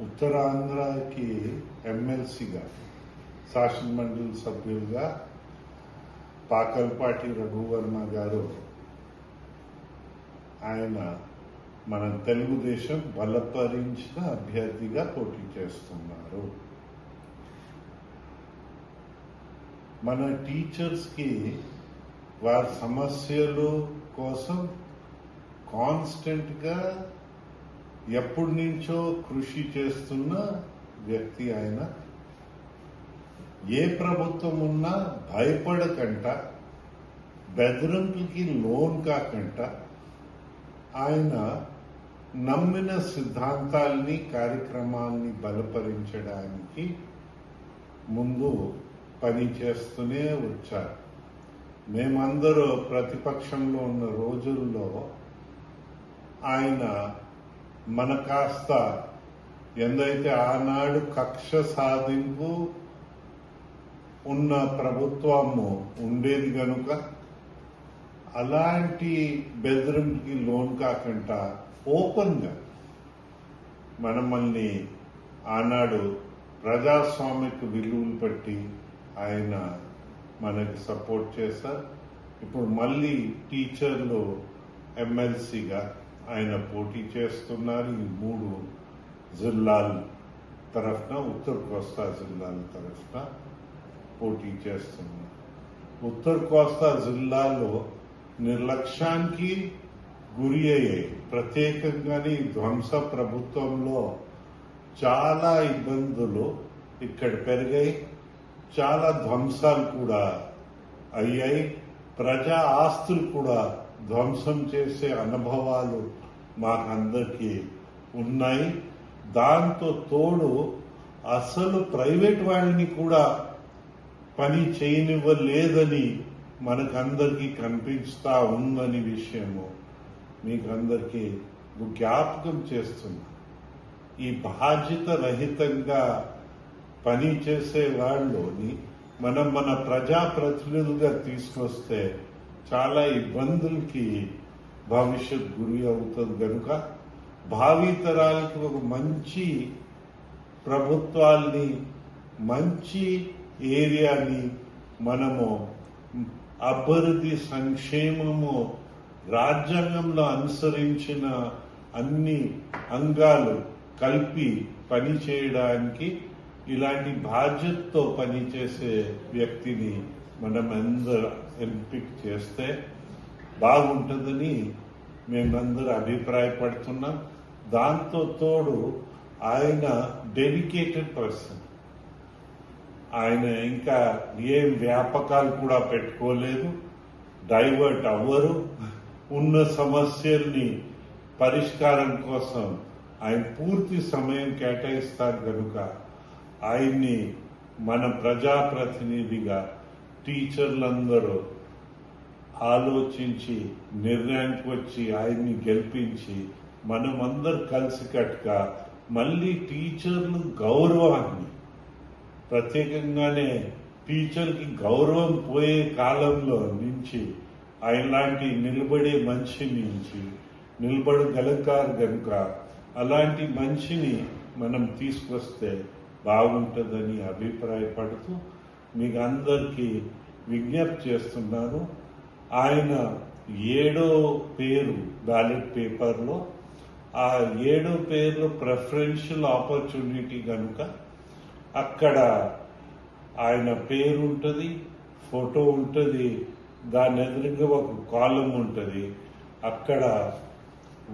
ఉత్తరాంధ్రకి ఎమ్మెల్సీగా శాసన మండలి సభ్యులుగా పాకల్పాటి రఘువర్మ గారు ఆయన మన తెలుగుదేశం బలపరించిన అభ్యర్థిగా పోటీ చేస్తున్నారు. మన టీచర్స్కి వారి సమస్యలు కోసం కాన్స్టెంట్గా ఎప్పటి నుంచో కృషి చేస్తున్న వ్యక్తి ఆయన. ఏ ప్రభుత్వం ఉన్నా భయపడకంట, బెదిరింపులకి లోన్ కాకంట ఆయన నమ్మిన సిద్ధాంతాల్ని కార్యక్రమాల్ని బలపరించడానికి ముందు పని చేస్తూనే వచ్చారు. మేమందరూ ప్రతిపక్షంలో ఉన్న రోజుల్లో ఆయన మన కాస్త ఎందైతే ఆనాడు కక్ష సాధింపు ఉన్న ప్రభుత్వము ఉండేది కనుక అలాంటి బెదిరింపుకి లోన్ కాకుండా ఓపెన్గా మనల్ని ఆనాడు ప్రజాస్వామిక విలువలు బట్టి ఆయన మనకి సపోర్ట్ చేశారు. ఇప్పుడు మళ్ళీ టీచర్లు ఎమ్మెల్సీగా ఆయన పోటీ చేస్తున్నారు. ఈ 3 జిల్లాల తరఫున, ఉత్తర కోస్తా జిల్లాల తరఫున పోటీ చేస్తున్నారు. ఉత్తర కోస్తా జిల్లాలో నిర్లక్ష్యానికి గురి అయ్యాయి. ప్రత్యేకంగానే ధ్వంస ప్రభుత్వంలో చాలా ఇబ్బందులు ఇక్కడ పెరిగాయి. చాలా ధ్వంసాలు కూడా అయ్యాయి. ప్రజా ఆస్తులు కూడా ధ్వంసం చేసే అనుభవాలు మాకందరికీ ఉన్నాయి. దాంతో తోడు అసలు ప్రైవేట్ వాళ్ళని కూడా పని చేయనివ్వలేదని మనకందరికీ కనిపిస్తా ఉందని విషయము మీకందరికీ జ్ఞాపకం చేస్తున్నా. ఈ బాధ్యత రహితంగా పని చేసే వాళ్ళని మన ప్రజాప్రతినిధులుగా తీసుకొస్తే చాలా ఇబ్బందులకి భవిష్యత్ గురి అవుతుంది కనుక భావితరాలకి ఒక మంచి ప్రభుత్వాల్ని, మంచి ఏరియాని మనము అభివృద్ధి, సంక్షేమము, రాజ్యాంగంలో అనుసరించిన అన్ని అంగాలు కలిపి పని చేయడానికి ఇలాంటి బాధ్యతతో పనిచేసే వ్యక్తిని మనం అందరూ ఎంపిక చేస్తే బాగుంటుందని మేమందరూ అభిప్రాయపడుతున్నాం. దాంతో తోడు ఆయన డెడికేటెడ్ పర్సన్. ఆయన ఇంకా ఏం వ్యాపకాలు కూడా పెట్టుకోలేదు, డైవర్ట్ అవ్వరు. ఉన్న సమస్యల్ని పరిష్కారం కోసం ఆయన పూర్తి సమయం కేటాయిస్తారు కనుక ఆయన్ని మన ప్రజాప్రతినిధిగా టీచర్లందరూ ఆలోచించి నిర్ణయానికి వచ్చి ఆయన్ని గెలిపించి మనమందరూ కలిసికట్టుగా మళ్ళీ టీచర్లు గౌరవాన్ని, ప్రత్యేకంగానే టీచర్కి గౌరవం పోయే కాలంలో నుంచి ఆయనలాంటి నిలబడే మనిషి నుంచి నిలబడగలుగుతారు కనుక అలాంటి మనిషిని మనం తీసుకొస్తే బాగుంటుందని అభిప్రాయపడుతూ మీకు అందరికీ విజ్ఞప్తి చేస్తున్నాను. ఆయన 7వ పేరు బ్యాలెట్ పేపర్లో, ఆ 7వ పేరులో ప్రిఫరెన్షియల్ ఆపర్చునిటీ కనుక అక్కడ ఆయన పేరు ఉంటుంది, ఫోటో ఉంటుంది, దాని ఎదురుగా ఒక కాలం ఉంటుంది. అక్కడ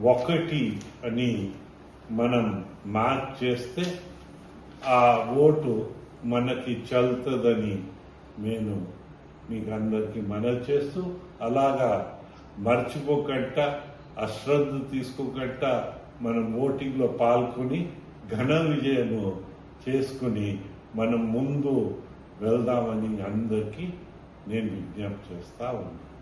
1 అని మనం మార్క్ చేస్తే ఆ ఓటు మనకి చెల్తుందని నేను మీకు అందరికీ మనవి చేస్తూ, అలాగా మర్చిపోకంట, అశ్రద్ధ తీసుకోకంట మనం ఓటింగ్లో పాల్గొని ఘన విజయము చేసుకుని మనం ముందు వెళ్దామని అందరికీ నేను విజ్ఞప్తి చేస్తా ఉన్నాను.